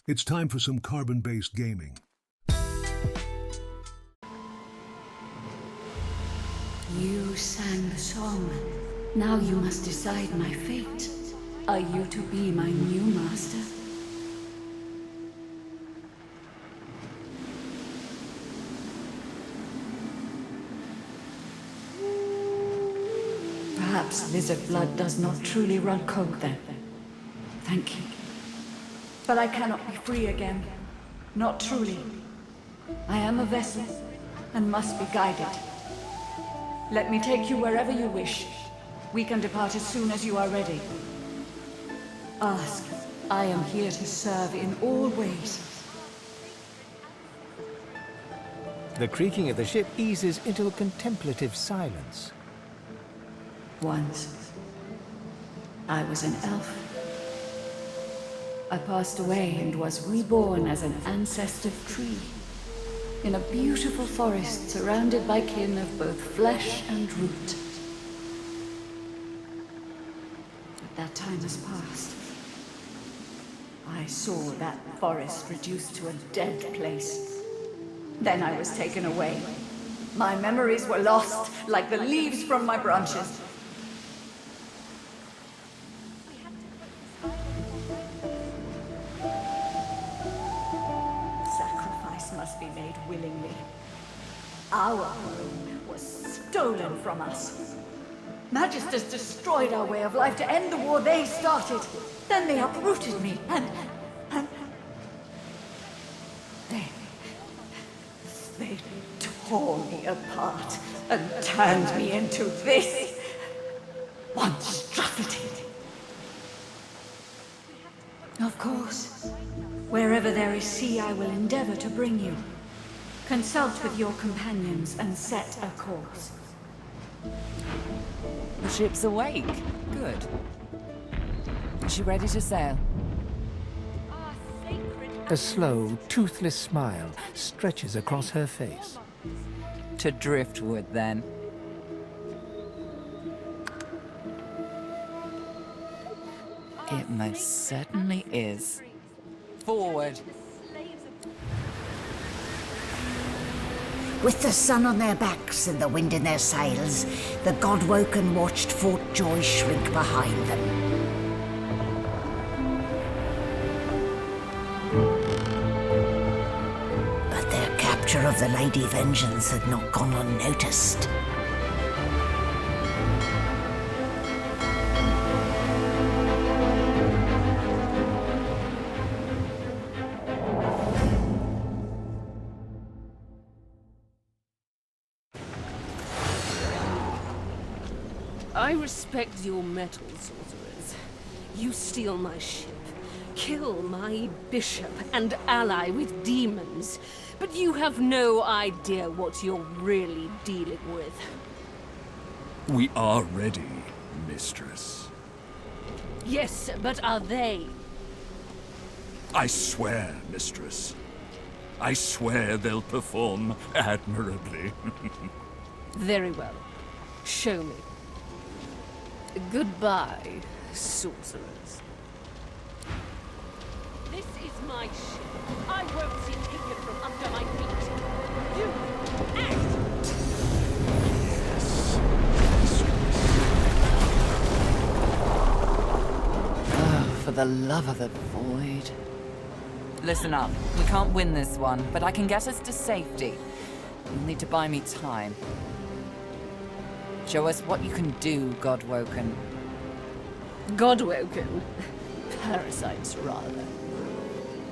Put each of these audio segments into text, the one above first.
It's time for some carbon-based gaming. You sang the song. Now you must decide my fate. Are you to be my new master? Perhaps lizard blood does not truly run cold then. Thank you. But I cannot be free again. Not truly. I am a vessel, and must be guided. Let me take you wherever you wish. We can depart as soon as you are ready. Ask. I am here to serve in all ways. The creaking of the ship eases into a contemplative silence. Once, I was an elf. I passed away and was reborn as an ancestor tree in a beautiful forest surrounded by kin of both flesh and root. But that time has passed. I saw that forest reduced to a dead place. Then I was taken away. My memories were lost like the leaves from my branches. Must be made willingly. Our home was stolen from us. Magisters destroyed our way of life to end the war they started. Then they uprooted me and they tore me apart and turned me into this monstrosity. Of course. Wherever there is sea, I will endeavor to bring you. Consult with your companions and set a course. The ship's awake. Good. Is she ready to sail? A slow, toothless smile stretches across her face. To driftwood, then. It most certainly is. Forward. With the sun on their backs and the wind in their sails, the God-woken watched Fort Joy shrink behind them. But their capture of the Lady Vengeance had not gone unnoticed. I respect your mettle, sorcerers. You steal my ship, kill my bishop, and ally with demons. But you have no idea what you're really dealing with. We are ready, mistress. Yes, but are they? I swear, mistress. I swear they'll perform admirably. Very well. Show me. Goodbye, sorcerers. This is my ship. I won't see taken from under my feet. You act! Oh, for the love of the void. Listen up. We can't win this one, but I can get us to safety. You'll need to buy me time. Show us what you can do, God-woken. God-woken? Parasites, rather.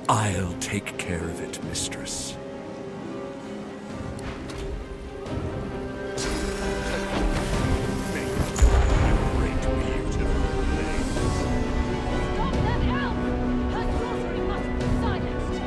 I'll take care of it, mistress. Stop that elf! Her sorcery must be silenced!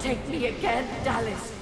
take me again, Dallas.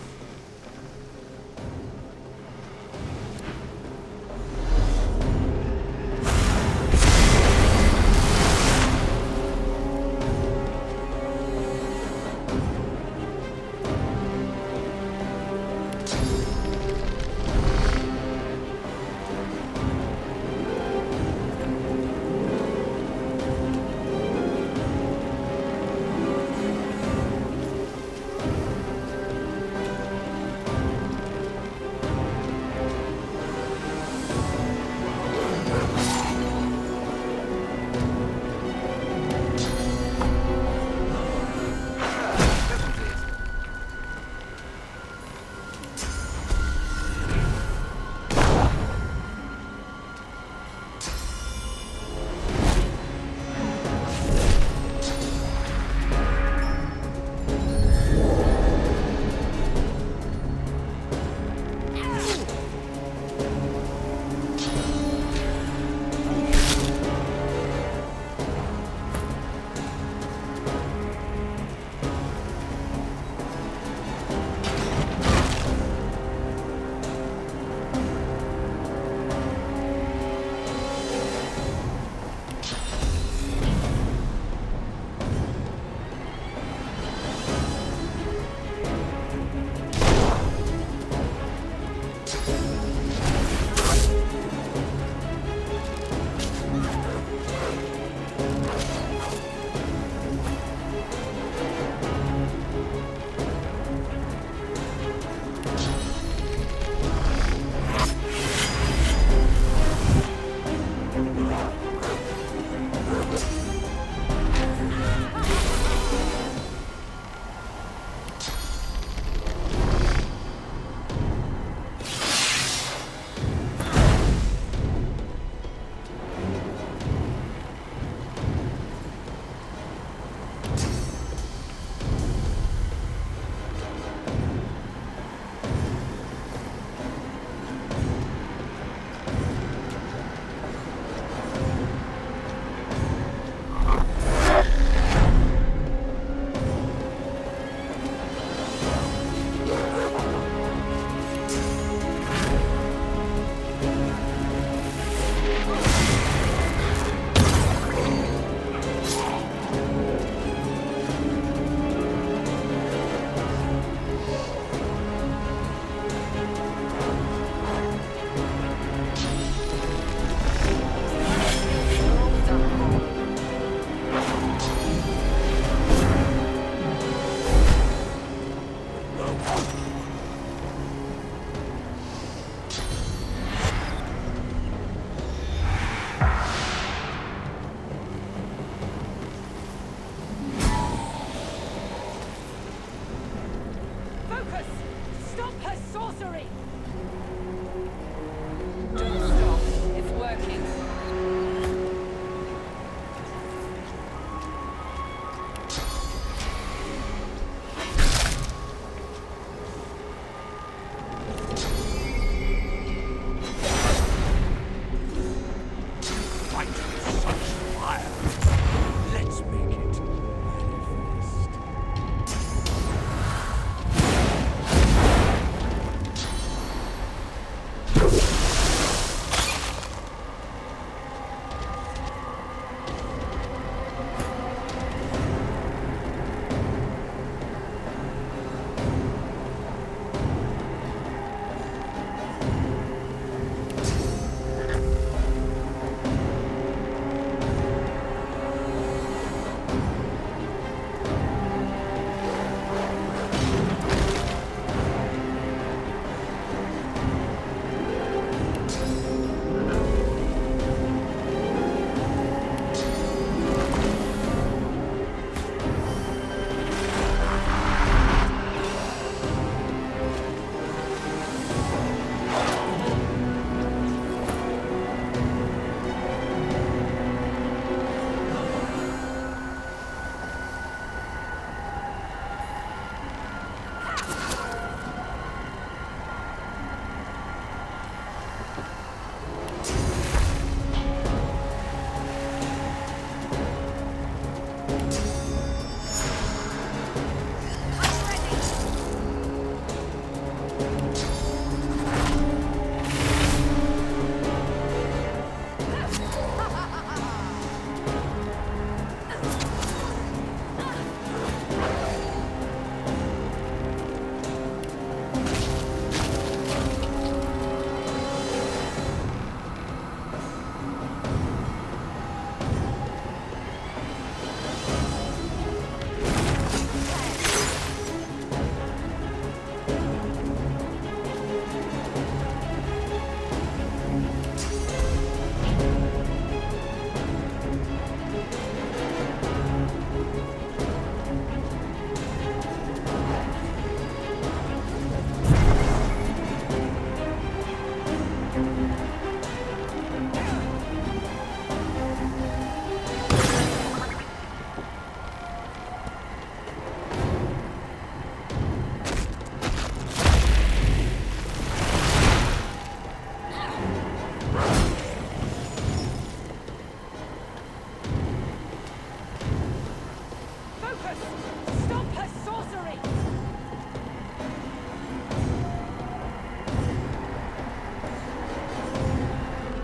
Ringers! Stop her sorcery!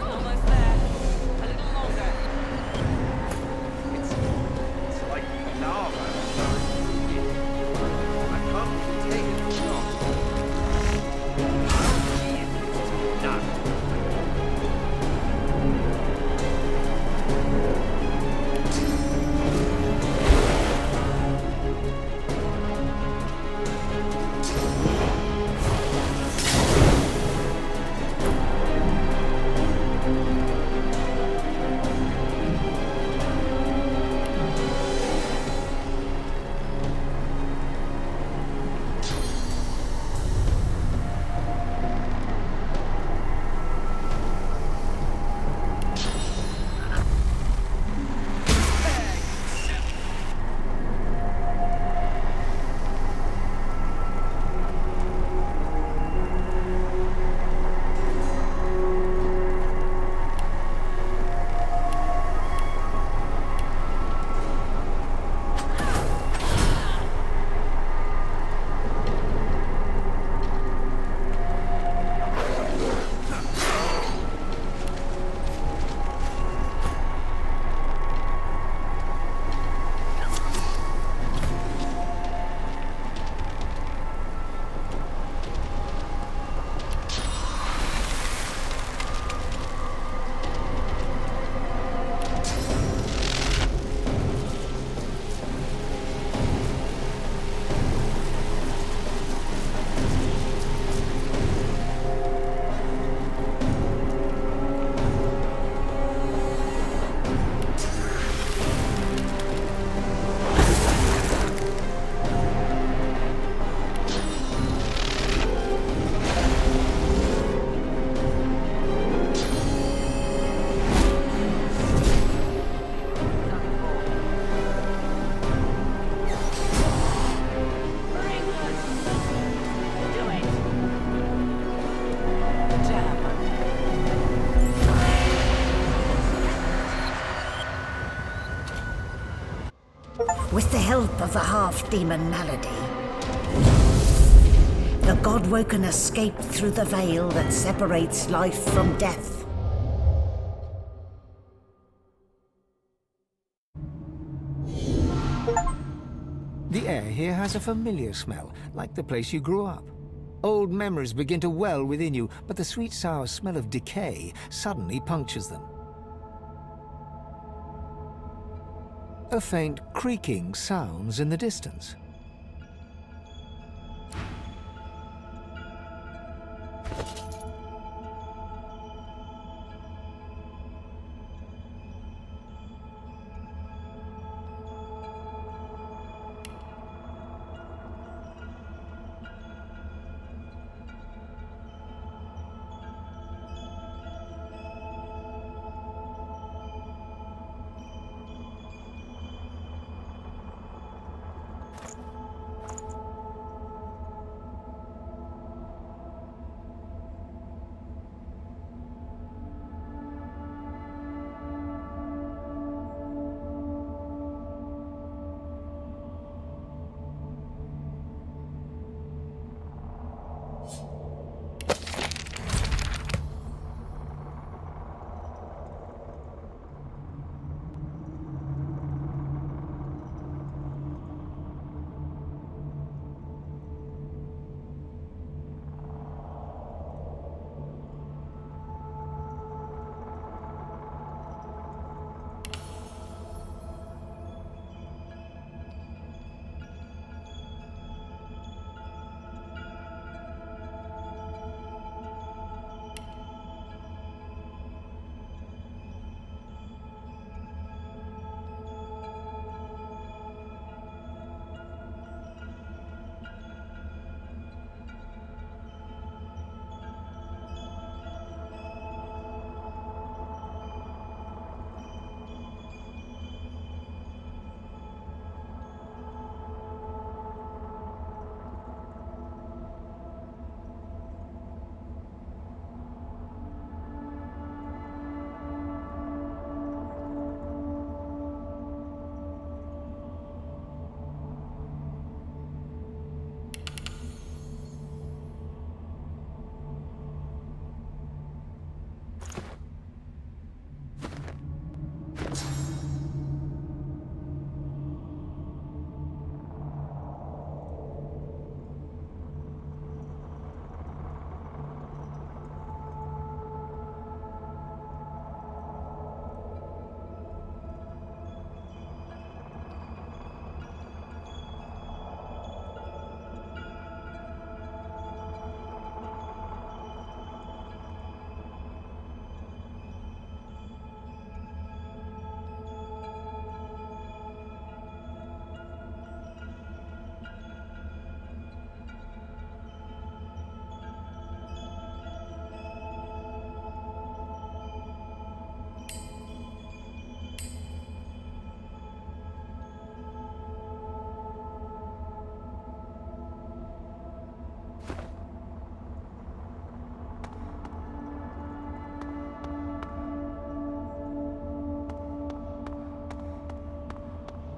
Almost there. A little longer. It's like lava. I can't take it shot. It's done. With the help of the half-demon malady, the Godwoken escaped through the veil that separates life from death. The air here has a familiar smell, like the place you grew up. Old memories begin to well within you, but the sweet sour smell of decay suddenly punctures them. A faint creaking sounds in the distance.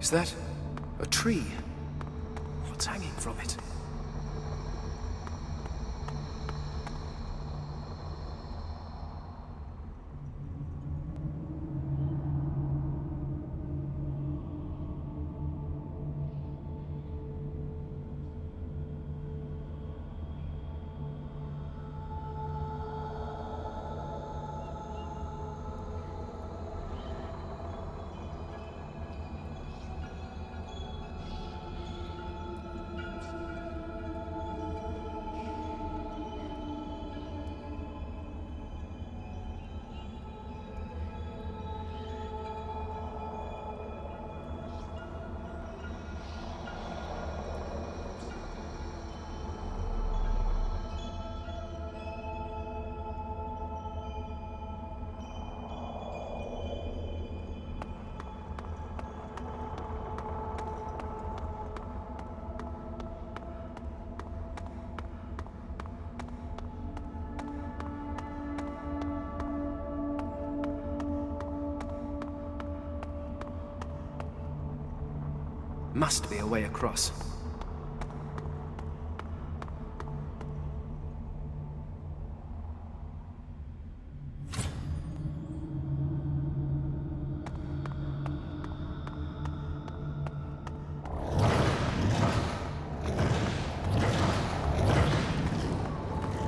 Is that a tree? What's hanging from it? Must be a way across.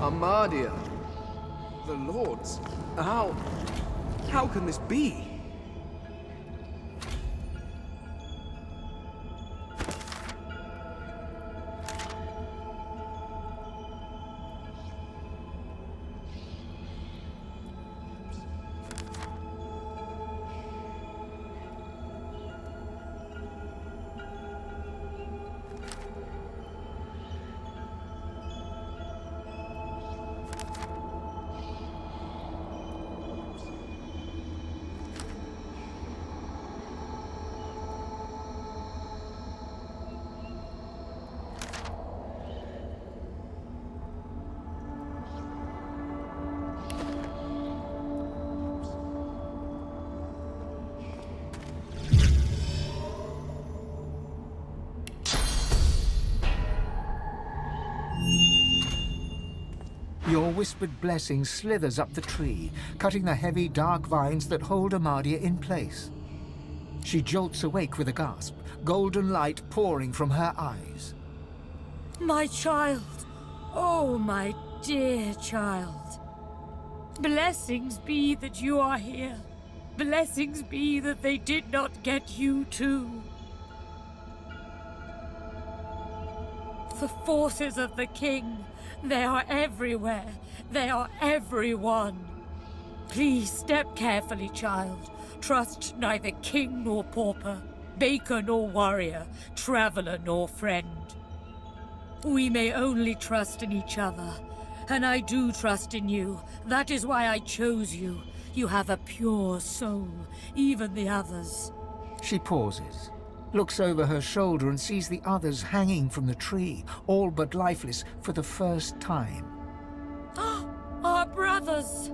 Armadia. The Lords. How can this be? Your whispered blessing slithers up the tree, cutting the heavy, dark vines that hold Armadia in place. She jolts awake with a gasp, golden light pouring from her eyes. My child! Oh, my dear child. Blessings be that you are here. Blessings be that they did not get you too. The forces of the king, they are everywhere. They are everyone. Please step carefully, child. Trust neither king nor pauper, baker nor warrior, traveler nor friend. We may only trust in each other, and I do trust in you. That is why I chose you. You have a pure soul, even the others. She pauses, looks over her shoulder and sees the others hanging from the tree, all but lifeless for the first time. Our brothers!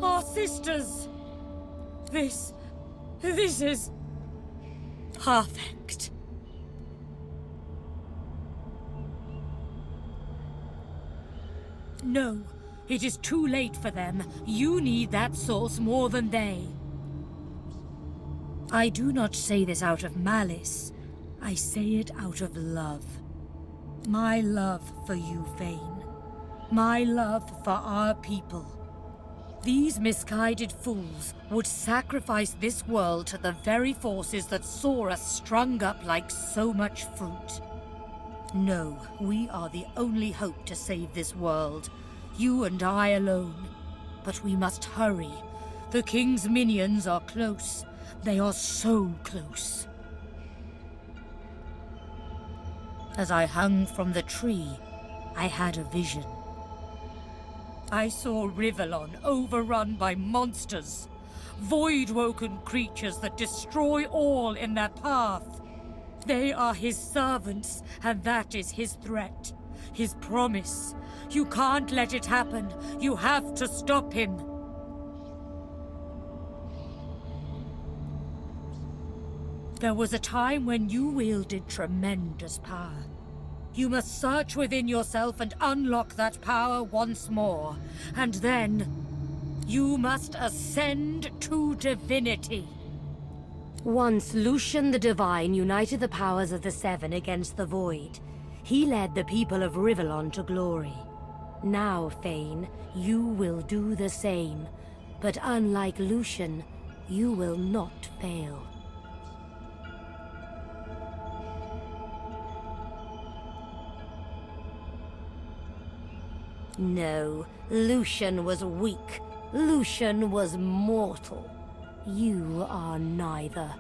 Our sisters! This is... perfect. No, it is too late for them. You need that source more than they. I do not say this out of malice. I say it out of love. My love for you, Fane. My love for our people. These misguided fools would sacrifice this world to the very forces that saw us strung up like so much fruit. No, we are the only hope to save this world. You and I alone. But we must hurry. The king's minions are close. They are so close. As I hung from the tree, I had a vision. I saw Rivellon overrun by monsters. Void-woken creatures that destroy all in their path. They are his servants, and that is his threat. His promise. You can't let it happen. You have to stop him. There was a time when you wielded tremendous power. You must search within yourself and unlock that power once more. And then, you must ascend to divinity. Once Lucian the Divine united the powers of the Seven against the Void. He led the people of Rivellon to glory. Now, Fane, you will do the same. But unlike Lucian, you will not fail. No, Lucian was weak. Lucian was mortal. You are neither.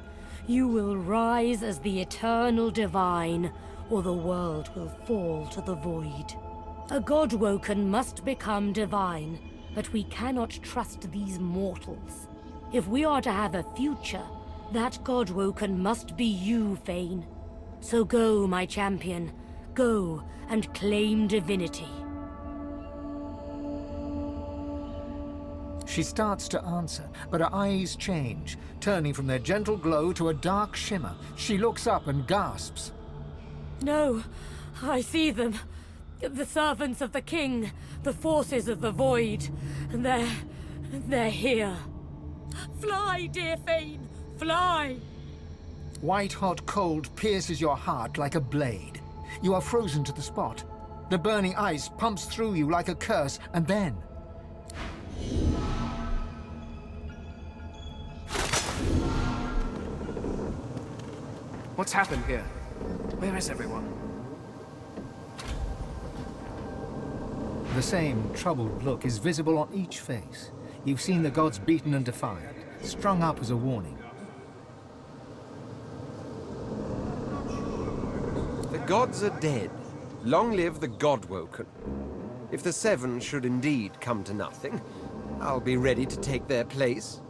You will rise as the eternal divine, or the world will fall to the void. A Godwoken must become divine, but we cannot trust these mortals. If we are to have a future, that Godwoken must be you, Fane. So go, my champion. Go and claim divinity. She starts to answer, but her eyes change, turning from their gentle glow to a dark shimmer. She looks up and gasps. No, I see them. The servants of the king, the forces of the void. They're here. Fly, dear Fane, fly! White-hot cold pierces your heart like a blade. You are frozen to the spot. The burning ice pumps through you like a curse, and then... What's happened here? Where is everyone? The same troubled look is visible on each face. You've seen the gods beaten and defied, strung up as a warning. The gods are dead. Long live the Godwoken. If the Seven should indeed come to nothing, I'll be ready to take their place.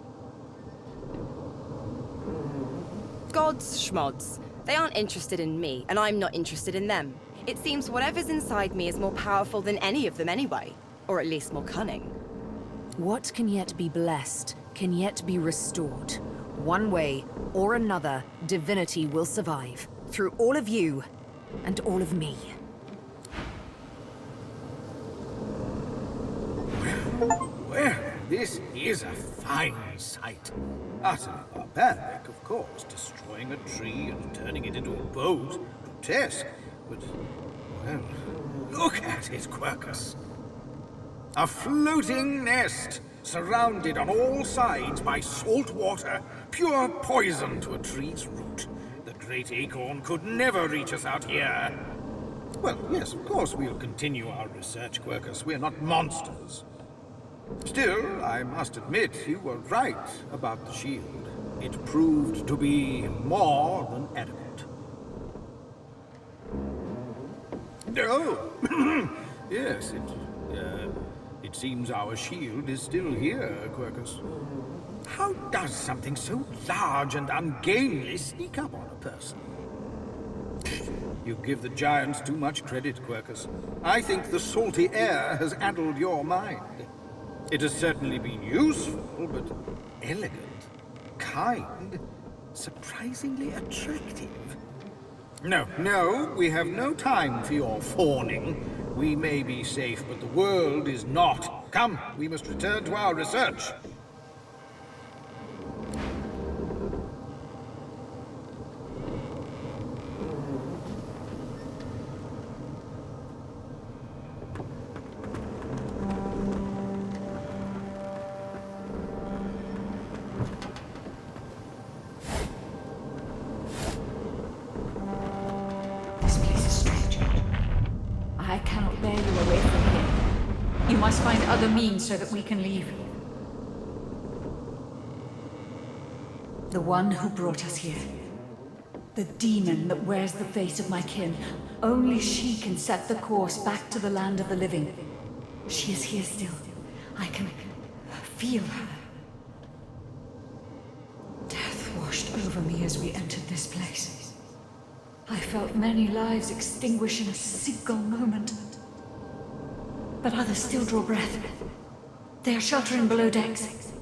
Gods, schmods. They aren't interested in me, and I'm not interested in them. It seems whatever's inside me is more powerful than any of them anyway. Or at least more cunning. What can yet be blessed, can yet be restored. One way or another, divinity will survive. Through all of you, and all of me. Well, this is a fine sight. Utterly barbaric, of course, destroying a tree and turning it into a boat. Grotesque, but, well, look at it, Quercus. A floating nest, surrounded on all sides by salt water, pure poison to a tree's root. The great acorn could never reach us out here. Well, yes, of course we'll continue our research, Quercus. We're not monsters. Still, I must admit, you were right about the shield. It proved to be more than adequate. Oh, yes, it seems our shield is still here, Quercus. How does something so large and ungainly sneak up on a person? You give the giants too much credit, Quercus. I think the salty air has addled your mind. It has certainly been useful, but elegant, kind, surprisingly attractive. No, we have no time for your fawning. We may be safe, but the world is not. Come, we must return to our research. I cannot bear you away from here. You must find other means so that we can leave. The one who brought us here. The demon that wears the face of my kin. Only she can set the course back to the land of the living. She is here still. I can feel her. Death washed over me as we entered this place. I felt many lives extinguish in a single moment. But others still draw breath. They are sheltering below decks.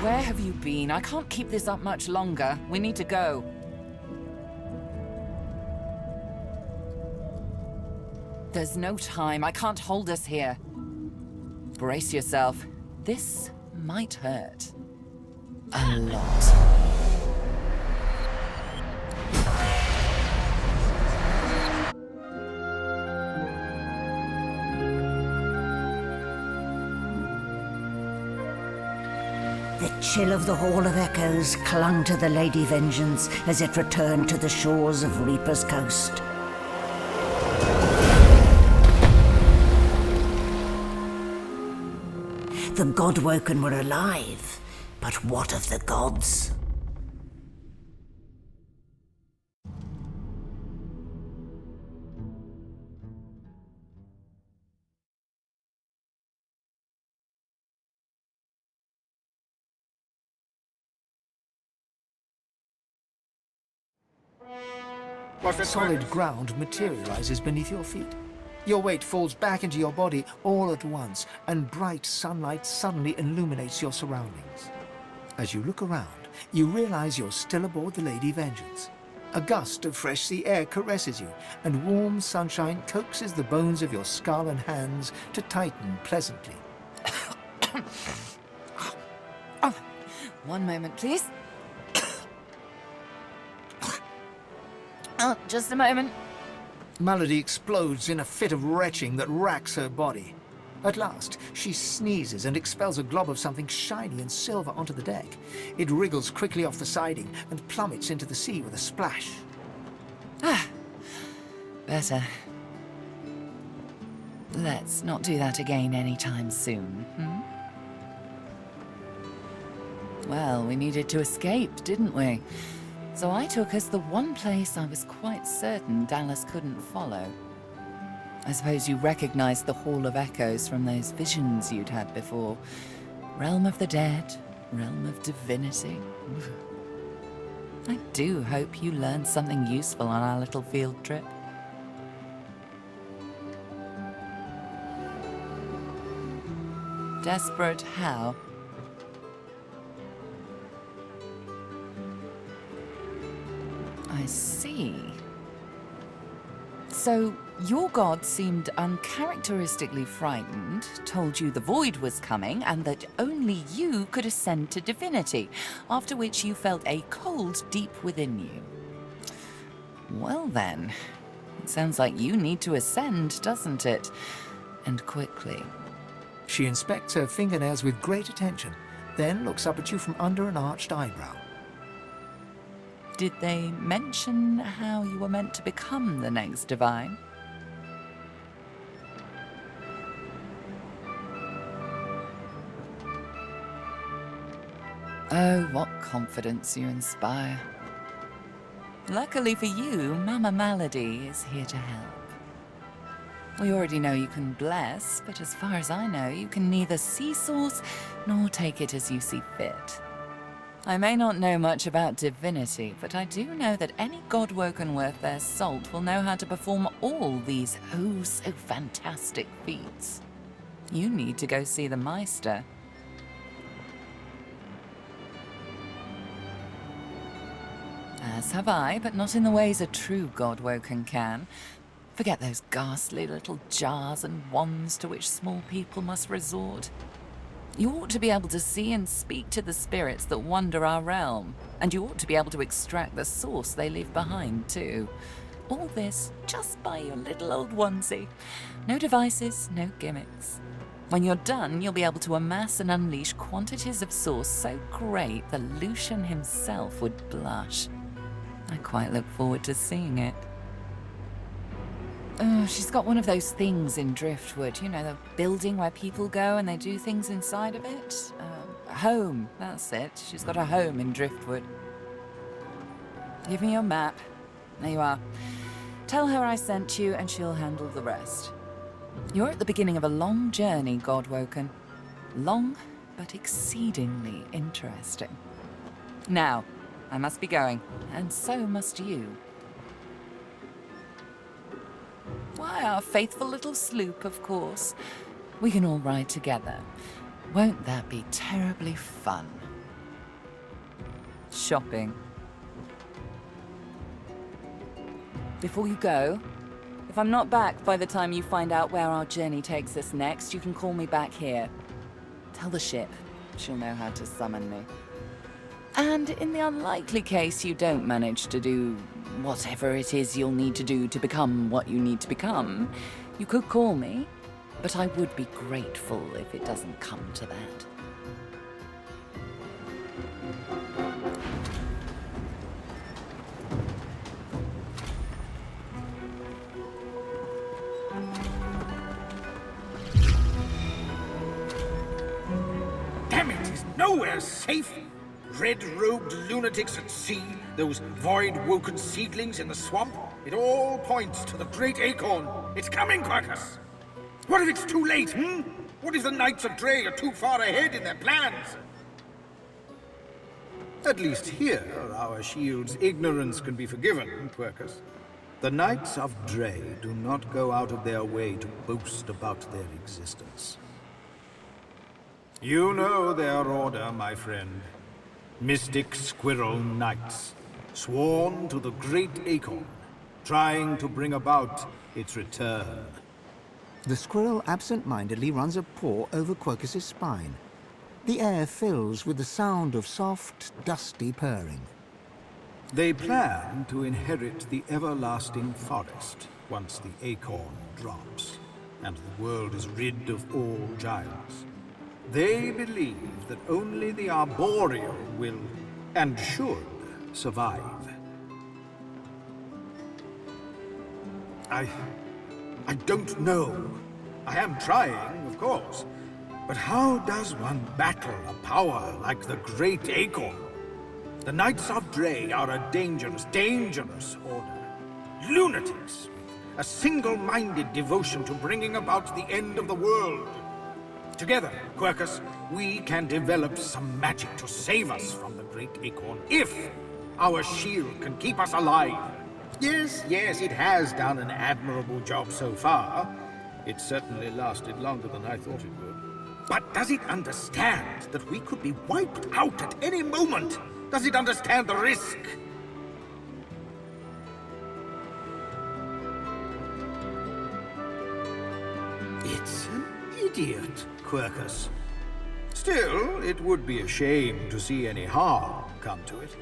Where have you been? I can't keep this up much longer. We need to go. There's no time. I can't hold us here. Brace yourself. This might hurt. A lot. The chill of the Hall of Echoes clung to the Lady Vengeance as it returned to the shores of Reaper's Coast. The Godwoken were alive, but what of the gods? Solid ground materializes beneath your feet. Your weight falls back into your body all at once, and bright sunlight suddenly illuminates your surroundings. As you look around, you realize you're still aboard the Lady Vengeance. A gust of fresh sea air caresses you, and warm sunshine coaxes the bones of your skull and hands to tighten pleasantly. Oh, one moment, please. Oh, just a moment. Malady explodes in a fit of retching that racks her body. At last, she sneezes and expels a glob of something shiny and silver onto the deck. It wriggles quickly off the siding and plummets into the sea with a splash. Ah, better. Let's not do that again anytime soon, hmm? Well, we needed to escape, didn't we? So I took us the one place I was quite certain Dallas couldn't follow. I suppose you recognized the Hall of Echoes from those visions you'd had before. Realm of the dead, realm of divinity. I do hope you learned something useful on our little field trip. Desperate how? I see. So, your god seemed uncharacteristically frightened, told you the void was coming, and that only you could ascend to divinity, after which you felt a cold deep within you. Well then, it sounds like you need to ascend, doesn't it? And quickly. She inspects her fingernails with great attention, then looks up at you from under an arched eyebrow. Did they mention how you were meant to become the next divine? Oh, what confidence you inspire. Luckily for you, Mama Malady is here to help. We already know you can bless, but as far as I know, you can neither see source nor take it as you see fit. I may not know much about divinity, but I do know that any godwoken worth their salt will know how to perform all these oh so fantastic feats. You need to go see the Meister. As have I, but not in the ways a true godwoken can. Forget those ghastly little jars and wands to which small people must resort. You ought to be able to see and speak to the spirits that wander our realm, and you ought to be able to extract the source they leave behind, too. All this just by your little old onesie. No devices, no gimmicks. When you're done, you'll be able to amass and unleash quantities of source so great that Lucian himself would blush. I quite look forward to seeing it. Oh, she's got one of those things in Driftwood, you know, the building where people go and they do things inside of it. Home, that's it. She's got a home in Driftwood. Give me your map. There you are. Tell her I sent you and she'll handle the rest. You're at the beginning of a long journey, Godwoken. Long, but exceedingly interesting. Now, I must be going, and so must you. Why, our faithful little sloop, of course. We can all ride together. Won't that be terribly fun? Shopping. Before you go, if I'm not back by the time you find out where our journey takes us next, you can call me back here. Tell the ship. She'll know how to summon me. And in the unlikely case you don't manage to do whatever it is you'll need to do to become what you need to become, you could call me, but I would be grateful if it doesn't come to that. Damn it, is nowhere safe. Red-robed lunatics at sea, those void-woken seedlings in the swamp. It all points to the great acorn. It's coming, Quackus! What if it's too late, What if the Knights of Dre are too far ahead in their plans? At least here, our shield's ignorance can be forgiven, Quackus. The Knights of Dre do not go out of their way to boast about their existence. You know their order, my friend. Mystic squirrel knights, sworn to the great acorn, trying to bring about its return. The squirrel absent-mindedly runs a paw over Quercus's spine. The air fills with the sound of soft, dusty purring. They plan to inherit the everlasting forest once the acorn drops, and the world is rid of all giants. They believe that only the arboreal will, and should, survive. I don't know. I am trying, of course. But how does one battle a power like the Great Acorn? The Knights of Dre are a dangerous, dangerous order. Lunatics, a single-minded devotion to bringing about the end of the world. Together, Quercus, we can develop some magic to save us from the Great Acorn, if our shield can keep us alive. Yes, it has done an admirable job so far. It certainly lasted longer than I thought it would. But does it understand that we could be wiped out at any moment? Does it understand the risk? It's an idiot, Quercus. Still, it would be a shame to see any harm come to it.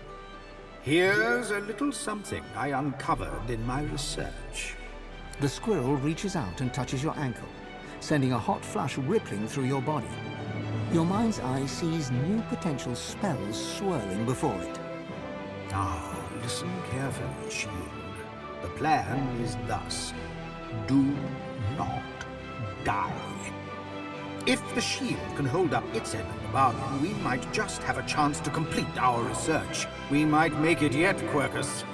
Here's a little something I uncovered in my research. The squirrel reaches out and touches your ankle, sending a hot flush rippling through your body. Your mind's eye sees new potential spells swirling before it. Now, listen carefully, Shield. The plan is thus. Do not die. If the shield can hold up its end of the bargain, we might just have a chance to complete our research. We might make it yet, Quercus.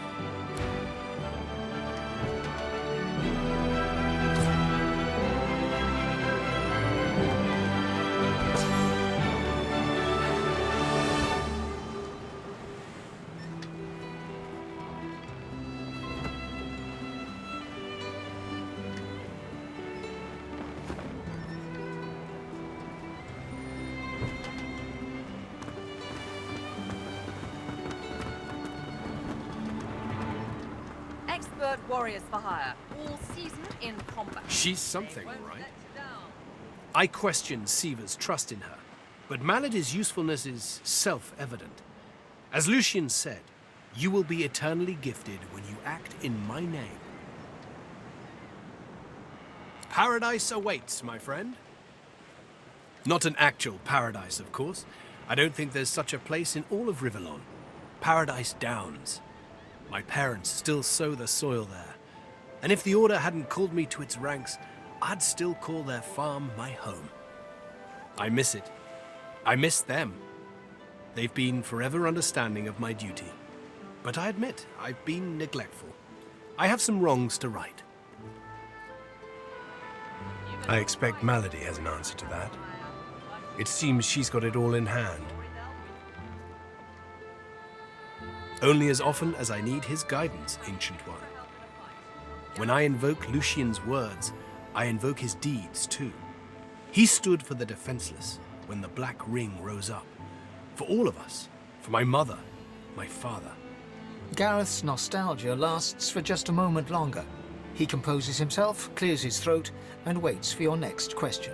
Expert warriors for hire, all seasoned in combat. She's something, all right. I question Siva's trust in her, but Malady's usefulness is self-evident. As Lucian said, you will be eternally gifted when you act in my name. Paradise awaits, my friend. Not an actual paradise, of course. I don't think there's such a place in all of Rivellon. Paradise Downs. My parents still sow the soil there. And if the Order hadn't called me to its ranks, I'd still call their farm my home. I miss it. I miss them. They've been forever understanding of my duty. But I admit, I've been neglectful. I have some wrongs to right. I expect Malady has an answer to that. It seems she's got it all in hand. Only as often as I need his guidance, Ancient One. When I invoke Lucian's words, I invoke his deeds too. He stood for the defenseless when the Black Ring rose up. For all of us. For my mother, my father. Gareth's nostalgia lasts for just a moment longer. He composes himself, clears his throat, and waits for your next question.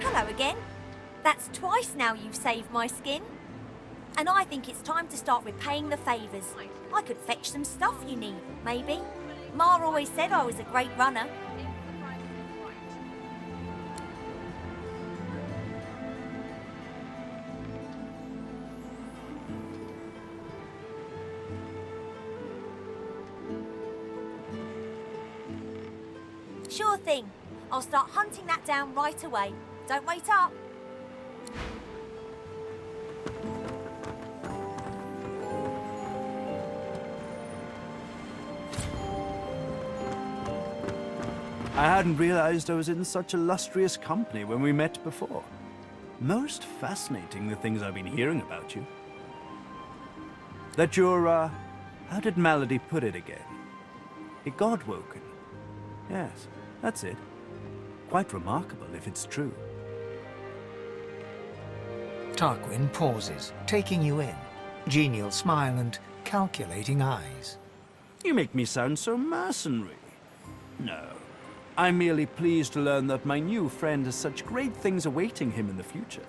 Hello again. That's twice now you've saved my skin. And I think it's time to start repaying the favours. I could fetch some stuff you need, maybe. Ma always said I was a great runner. Sure thing. I'll start hunting that down right away. Don't wait up. I hadn't realized I was in such illustrious company when we met before. Most fascinating, the things I've been hearing about you. That you're, how did Malady put it again? A god-woken. Yes, that's it. Quite remarkable if it's true. Tarquin pauses, taking you in. Genial smile and calculating eyes. You make me sound so mercenary. No. I'm merely pleased to learn that my new friend has such great things awaiting him in the future.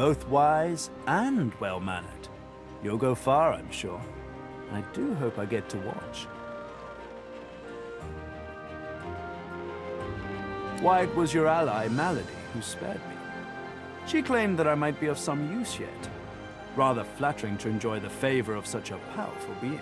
Both wise and well-mannered. You'll go far, I'm sure. I do hope I get to watch. Why, it was your ally, Malady, who spared me. She claimed that I might be of some use yet. Rather flattering to enjoy the favor of such a powerful being.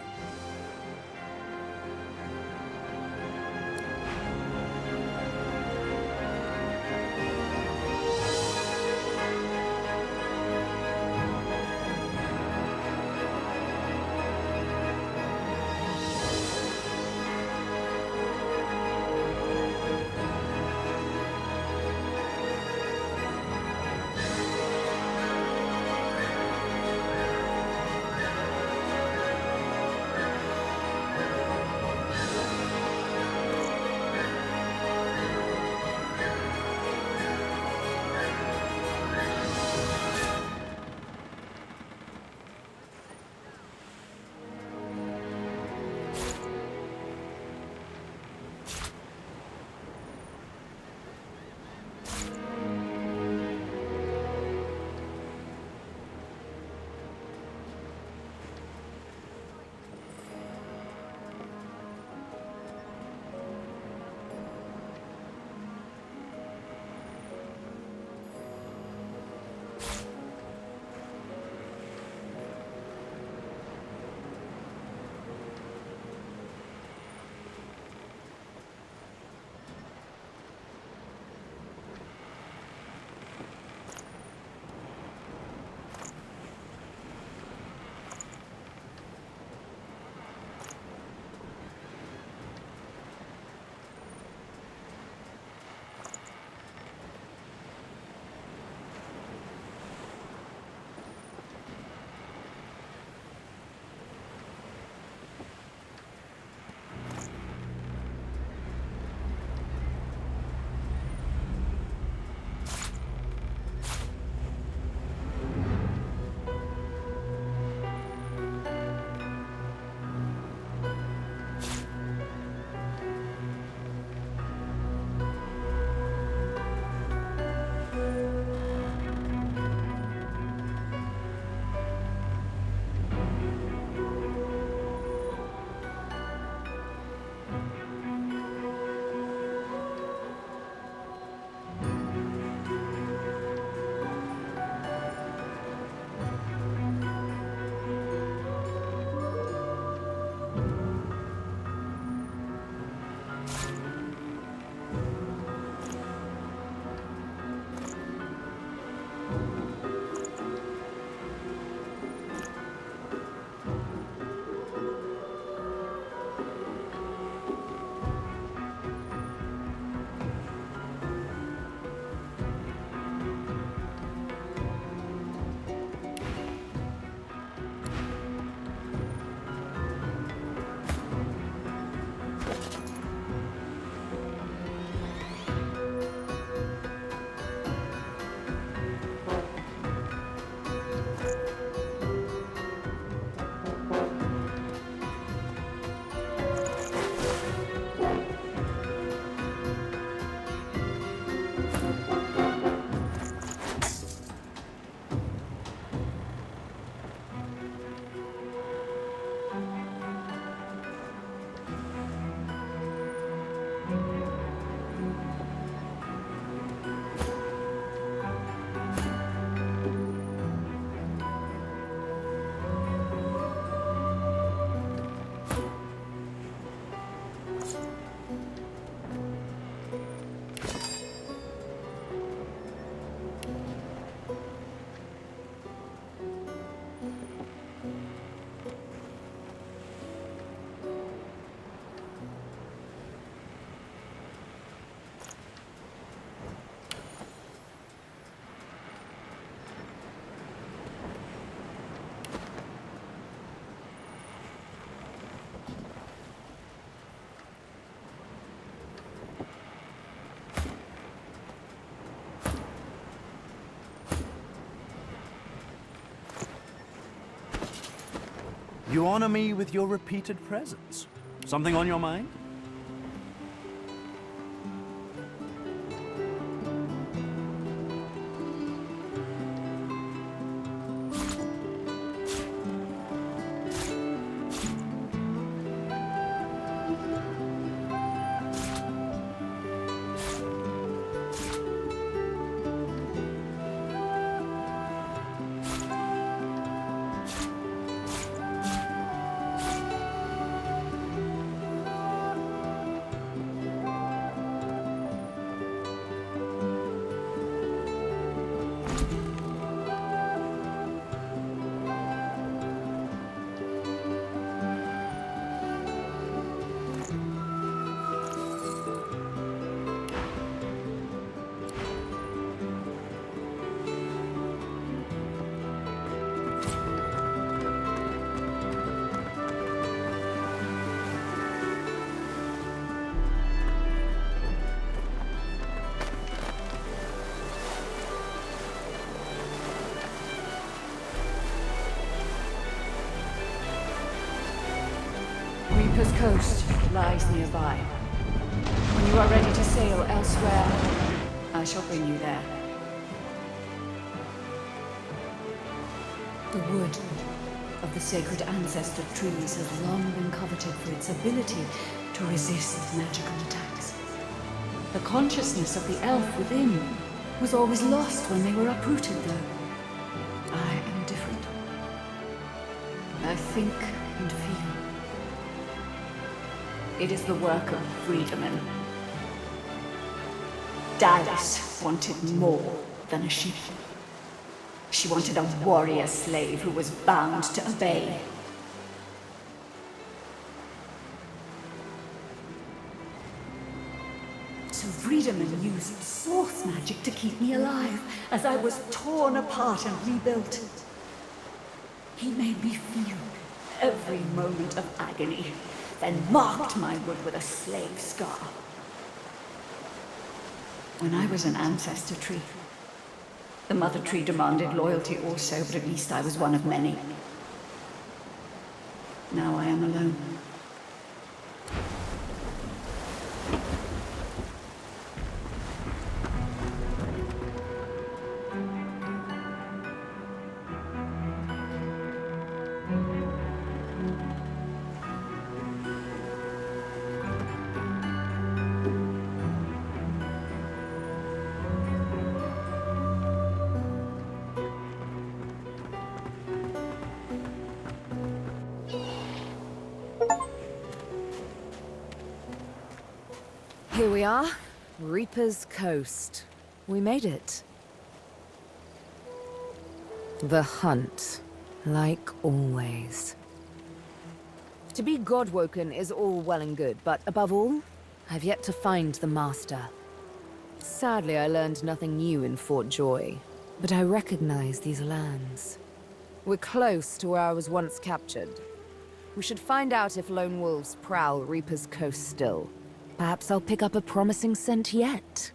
You honor me with your repeated presence. Something on your mind? Reaper's Coast lies nearby. When you are ready to sail elsewhere, I shall bring you there. The wood of the sacred ancestor trees has long been coveted for its ability to resist magical attacks. The consciousness of the elf within was always lost when they were uprooted, though. I am different. I think and feel. It is the work of freedmen. Dallas wanted more than a sheep. She wanted a warrior slave who was bound to obey. So Freedman used source magic to keep me alive as I was torn apart and rebuilt. He made me feel every moment of agony, then marked my wood with a slave scar. When I was an ancestor tree, the mother tree demanded loyalty also, but at least I was one of many. Now I am alone. Here we are, Reaper's Coast. We made it. The hunt, like always. To be God-woken is all well and good, but above all, I've yet to find the Master. Sadly, I learned nothing new in Fort Joy, but I recognize these lands. We're close to where I was once captured. We should find out if lone wolves prowl Reaper's Coast still. Perhaps I'll pick up a promising scent yet.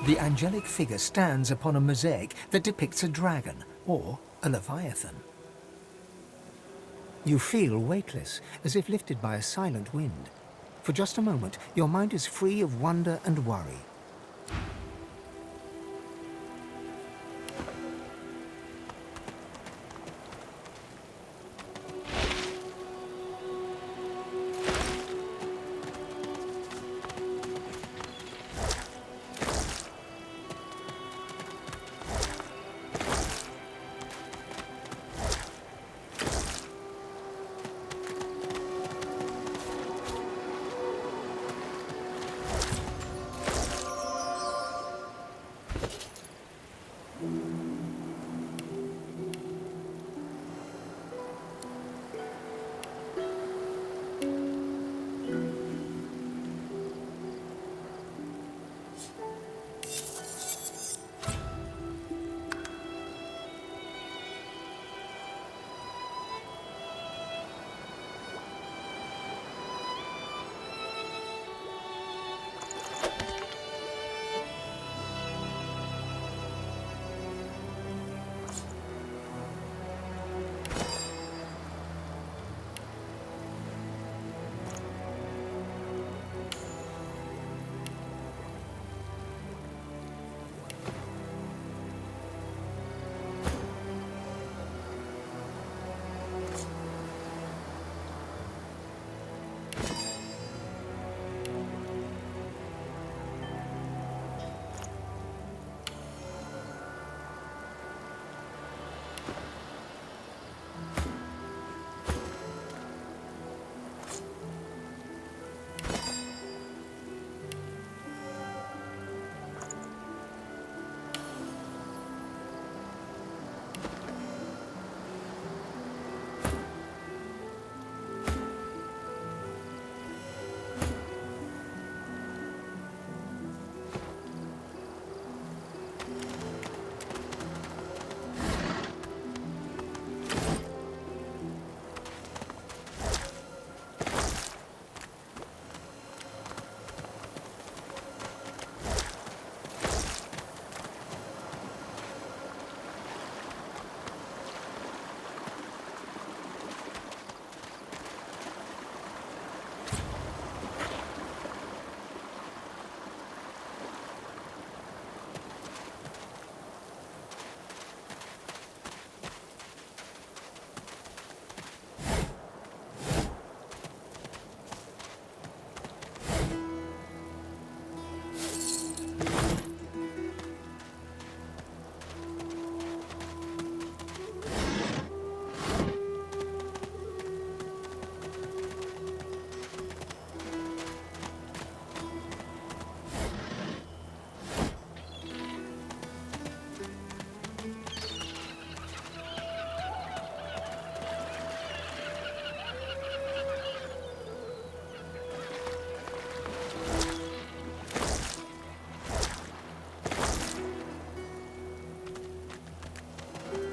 The angelic figure stands upon a mosaic that depicts a dragon, or a leviathan. You feel weightless, as if lifted by a silent wind. For just a moment, your mind is free of wonder and worry.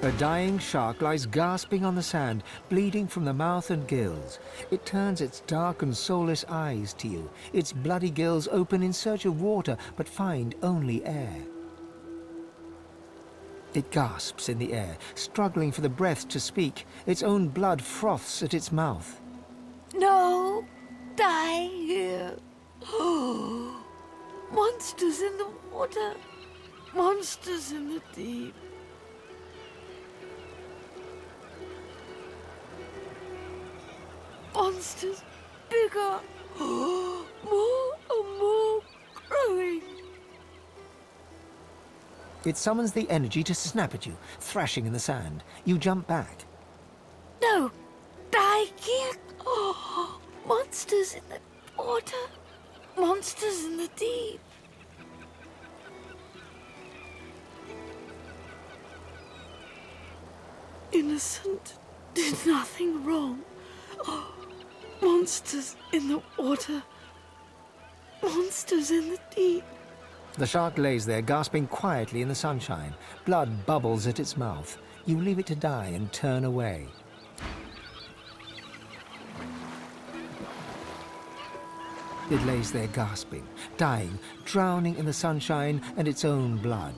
A dying shark lies gasping on the sand, bleeding from the mouth and gills. It turns its dark and soulless eyes to you. Its bloody gills open in search of water, but find only air. It gasps in the air, struggling for the breath to speak. Its own blood froths at its mouth. No! Die here! Monsters in the water! Monsters in the deep! Monsters bigger! More and more growing! It summons the energy to snap at you, thrashing in the sand. You jump back. No! Die here! Oh, monsters in the water! Monsters in the deep! Innocent did nothing wrong. Oh, monsters in the water. Monsters in the deep. The shark lays there, gasping quietly in the sunshine. Blood bubbles at its mouth. You leave it to die and turn away. It lays there gasping, dying, drowning in the sunshine and its own blood.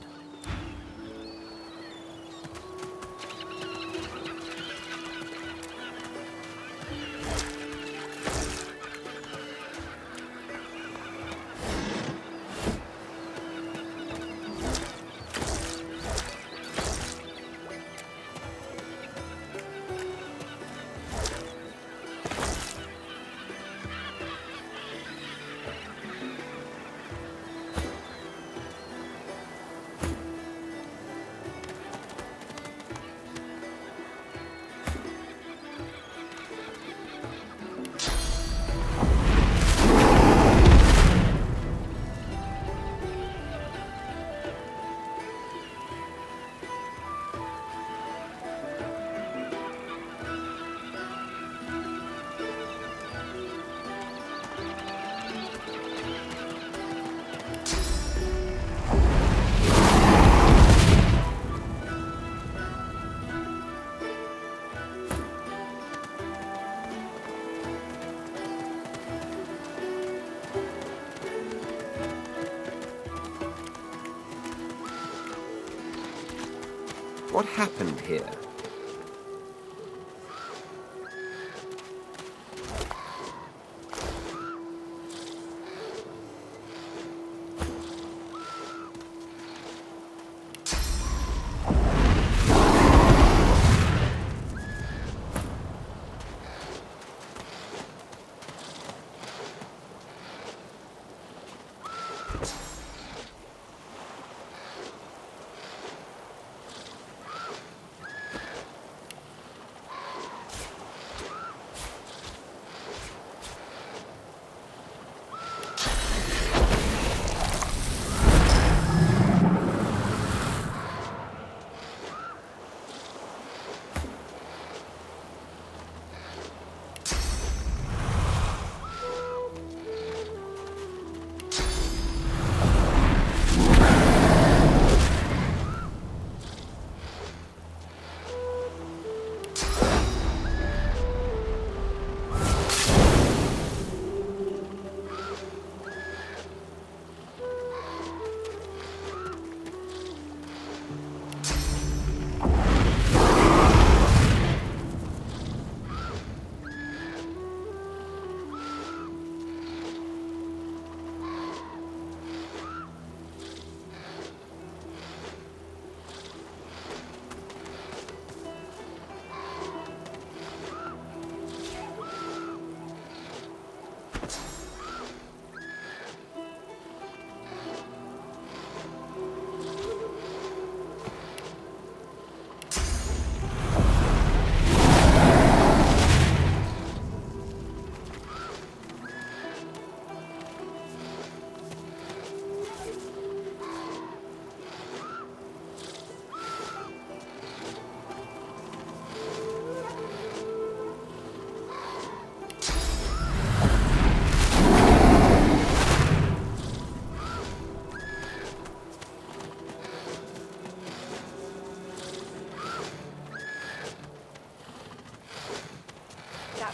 What happened here?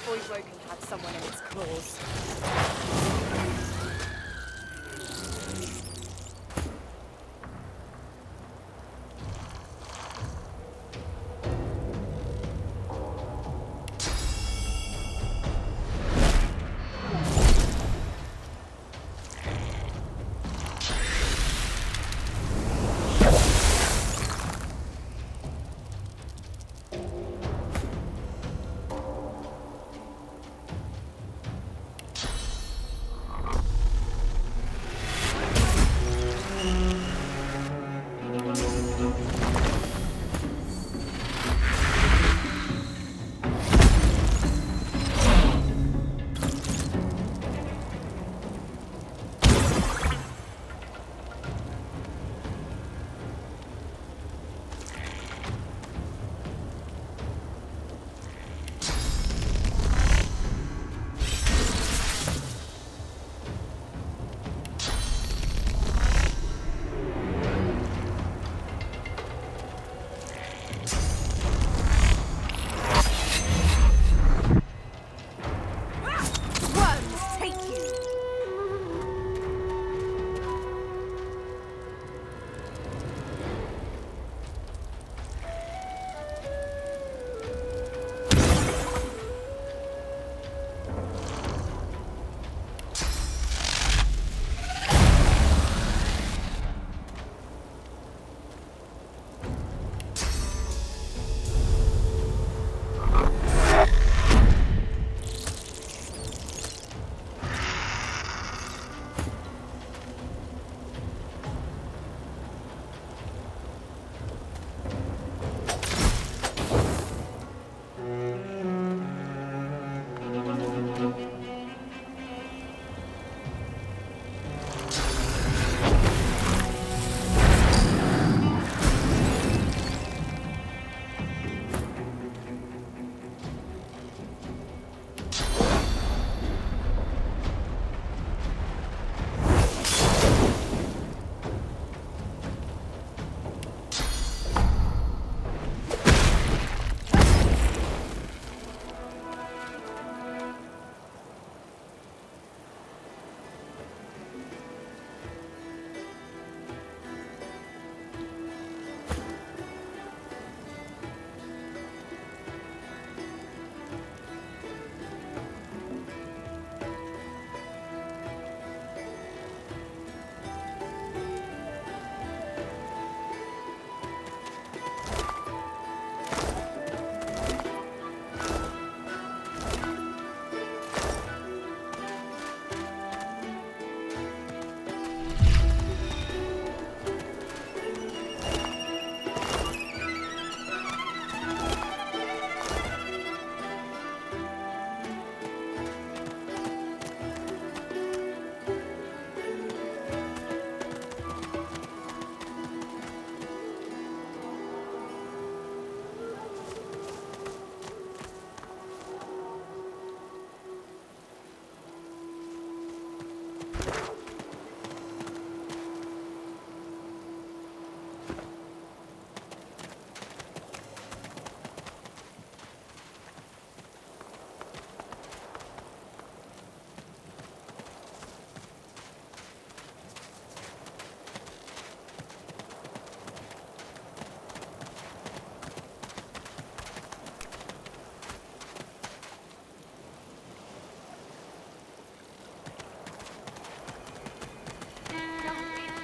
boy Woken had someone in its claws.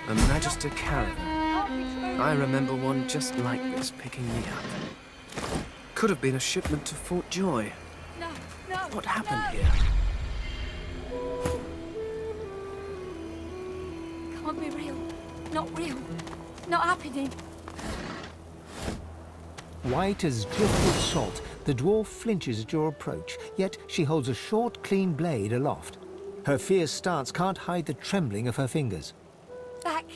A Magister caravan. I remember one just like this picking me up. Could have been a shipment to Fort Joy. What happened here? Can't be real. Not real. Not happening. White as driftwood salt, the dwarf flinches at your approach, yet she holds a short, clean blade aloft. Her fierce stance can't hide the trembling of her fingers. Back!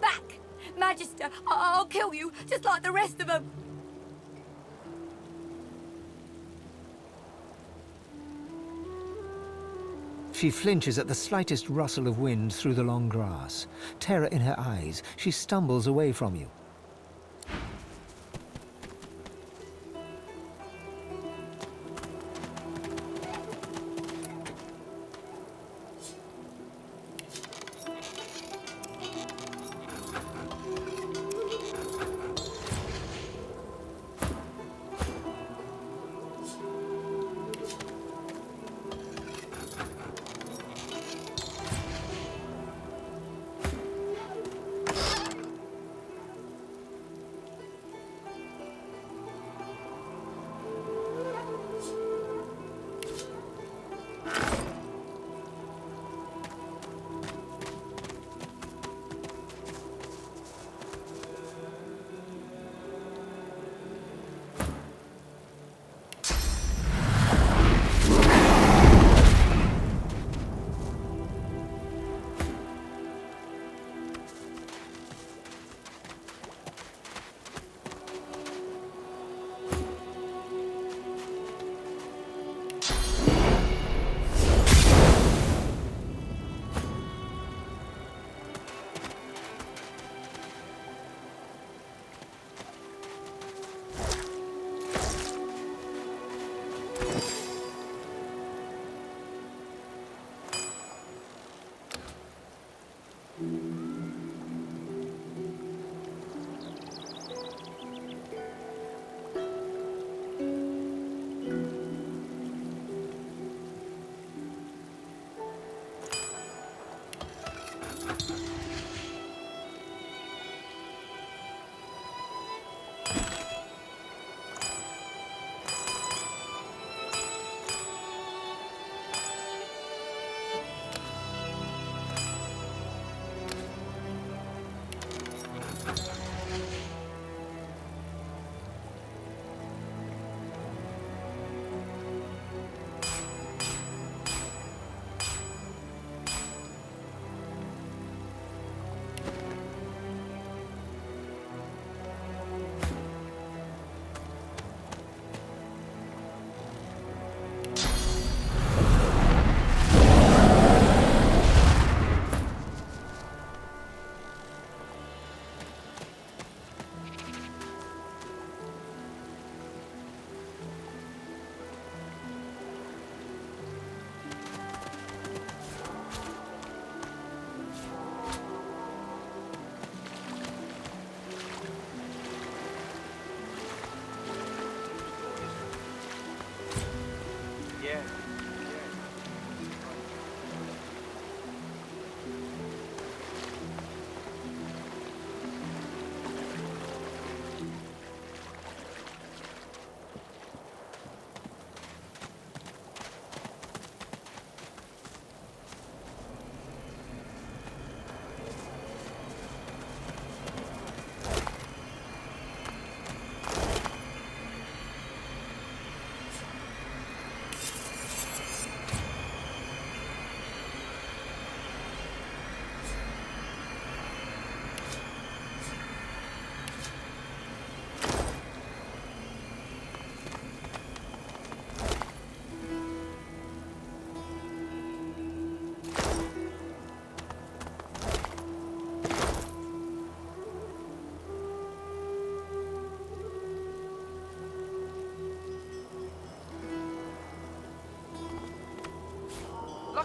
Back! Magister, I'll kill you, just like the rest of them! She flinches at the slightest rustle of wind through the long grass. Terror in her eyes, she stumbles away from you.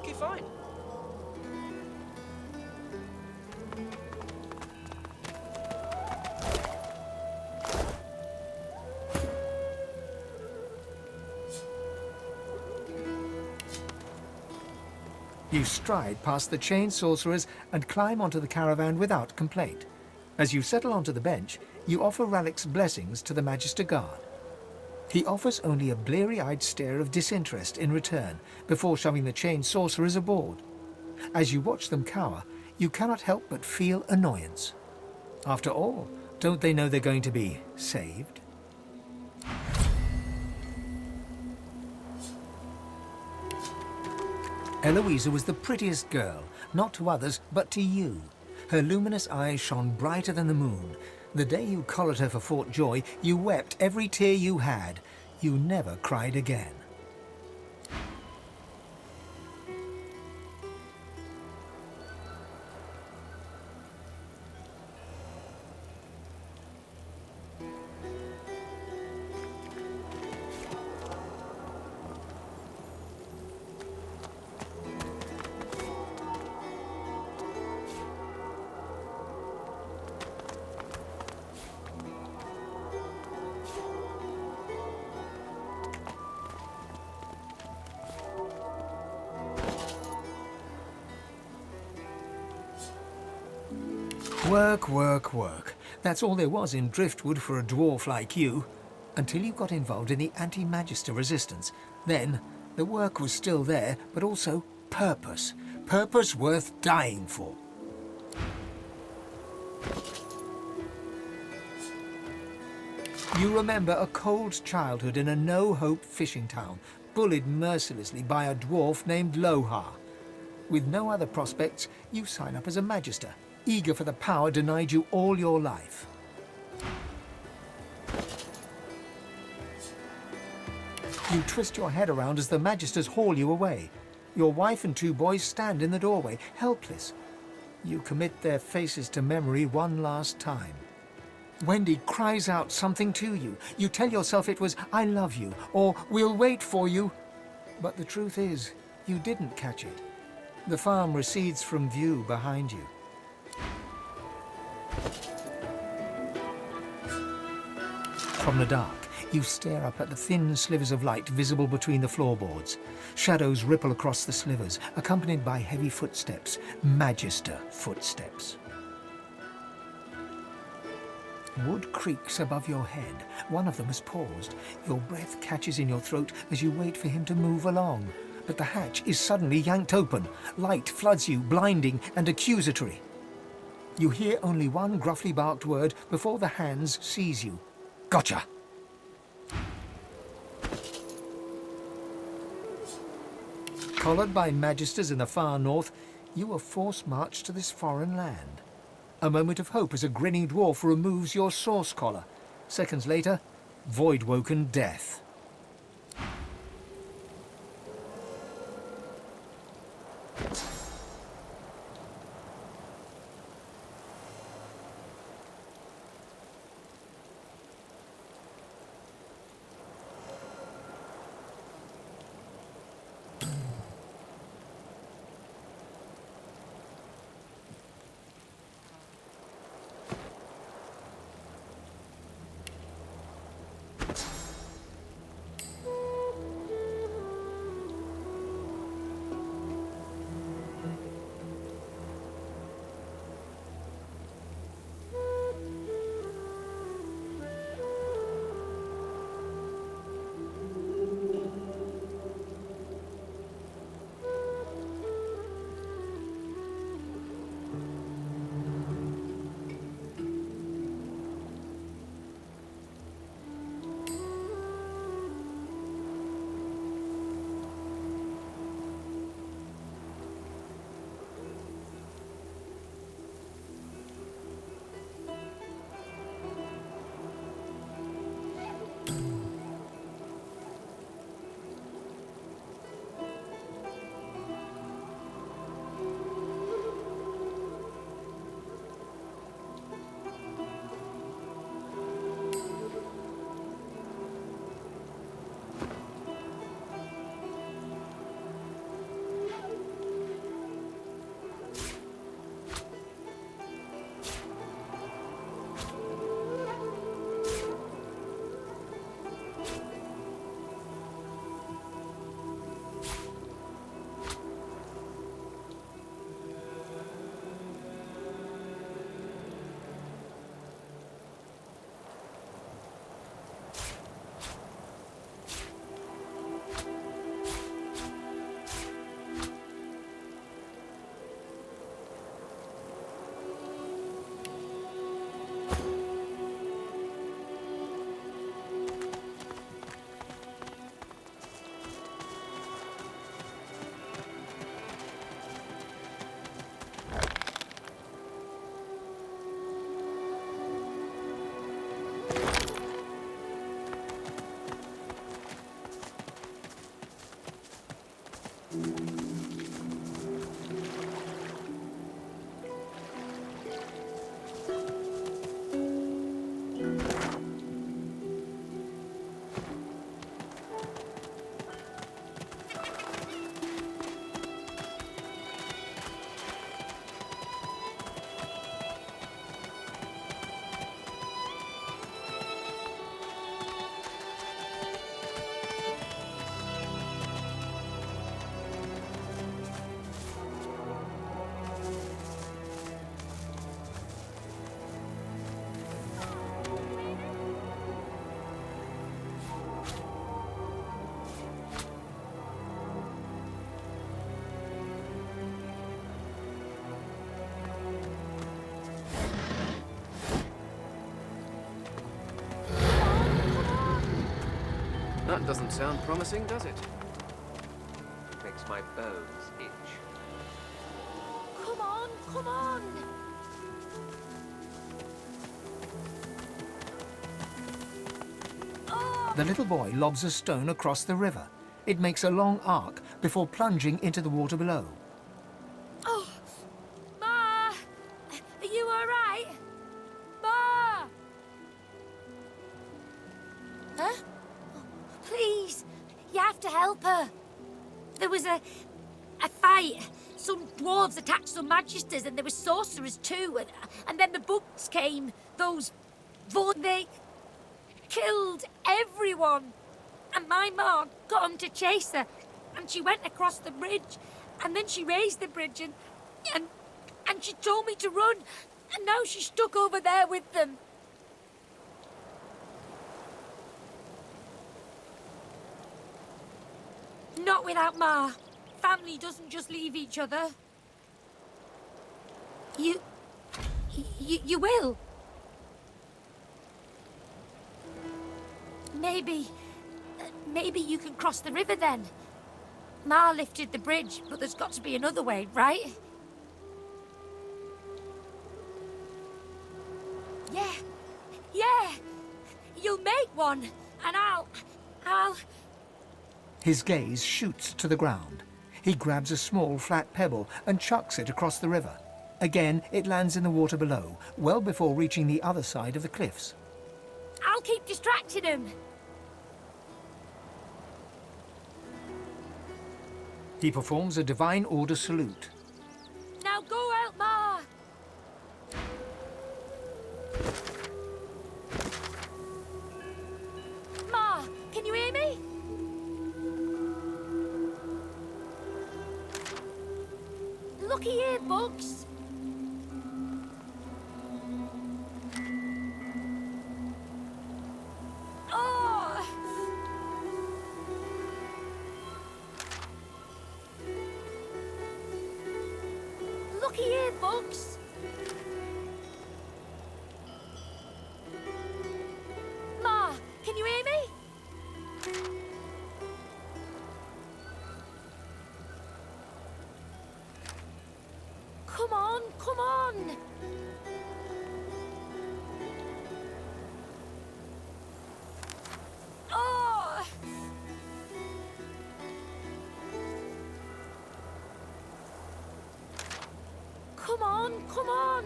lucky find. You stride past the chained sorcerers and climb onto the caravan without complaint. As you settle onto the bench, you offer Ralik's blessings to the Magister Guard. He offers only a bleary-eyed stare of disinterest in return before shoving the chained sorcerers aboard. As you watch them cower, you cannot help but feel annoyance. After all, don't they know they're going to be saved? Eloisa was the prettiest girl, not to others, but to you. Her luminous eyes shone brighter than the moon. The day you collared her for Fort Joy, you wept every tear you had. You never cried again. Work, work, work. That's all there was in Driftwood for a dwarf like you. Until you got involved in the anti-magister resistance. Then, the work was still there, but also purpose. Purpose worth dying for. You remember a cold childhood in a no-hope fishing town, bullied mercilessly by a dwarf named Lohse. With no other prospects, you sign up as a magister, eager for the power denied you all your life. You twist your head around as the magisters haul you away. Your wife and 2 boys stand in the doorway, helpless. You commit their faces to memory one last time. Wendy cries out something to you. You tell yourself it was, "I love you," or "We'll wait for you." But the truth is, you didn't catch it. The farm recedes from view behind you. From the dark, you stare up at the thin slivers of light visible between the floorboards. Shadows ripple across the slivers, accompanied by heavy footsteps, magister footsteps. Wood creaks above your head. One of them has paused. Your breath catches in your throat as you wait for him to move along. But the hatch is suddenly yanked open. Light floods you, blinding and accusatory. You hear only one gruffly barked word before the hands seize you. Gotcha! Collared by magisters in the far north, you are force-marched to this foreign land. A moment of hope as a grinning dwarf removes your source collar. Seconds later, void-woken death. That doesn't sound promising, does it? Makes my bones itch. Come on, come on! The little boy lobs a stone across the river. It makes a long arc before plunging into the water below. Oh, Ma! Are you all right? Ma! Huh? Please, you have to help her. There was a fight. Some dwarves attacked some magisters, and there were sorcerers too. And then the bugs came. Those they killed everyone. And my ma got them to chase her, and she went across the bridge, and then she raised the bridge, and she told me to run, and now she's stuck over there with them. Not without Ma. Family doesn't just leave each other. You will. Maybe you can cross the river then. Ma lifted the bridge, but there's got to be another way, right? Yeah. You'll make one, and I'll... His gaze shoots to the ground. He grabs a small flat pebble and chucks it across the river. Again, it lands in the water below, well before reaching the other side of the cliffs. I'll keep distracting him. He performs a divine order salute. Now go out, Ma! Ma, can you hear me? Looky here, bugs. Oh! Looky here, bugs. Ma, can you hear me? Come on, come on! Oh! Come on, come on!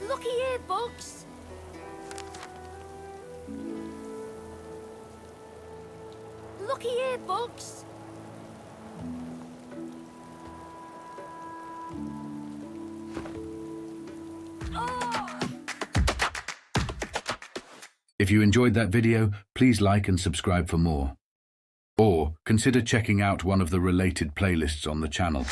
Looky here, bugs! Looky here, bugs! Oh! If you enjoyed that video, please like and subscribe for more. Or consider checking out one of the related playlists on the channel.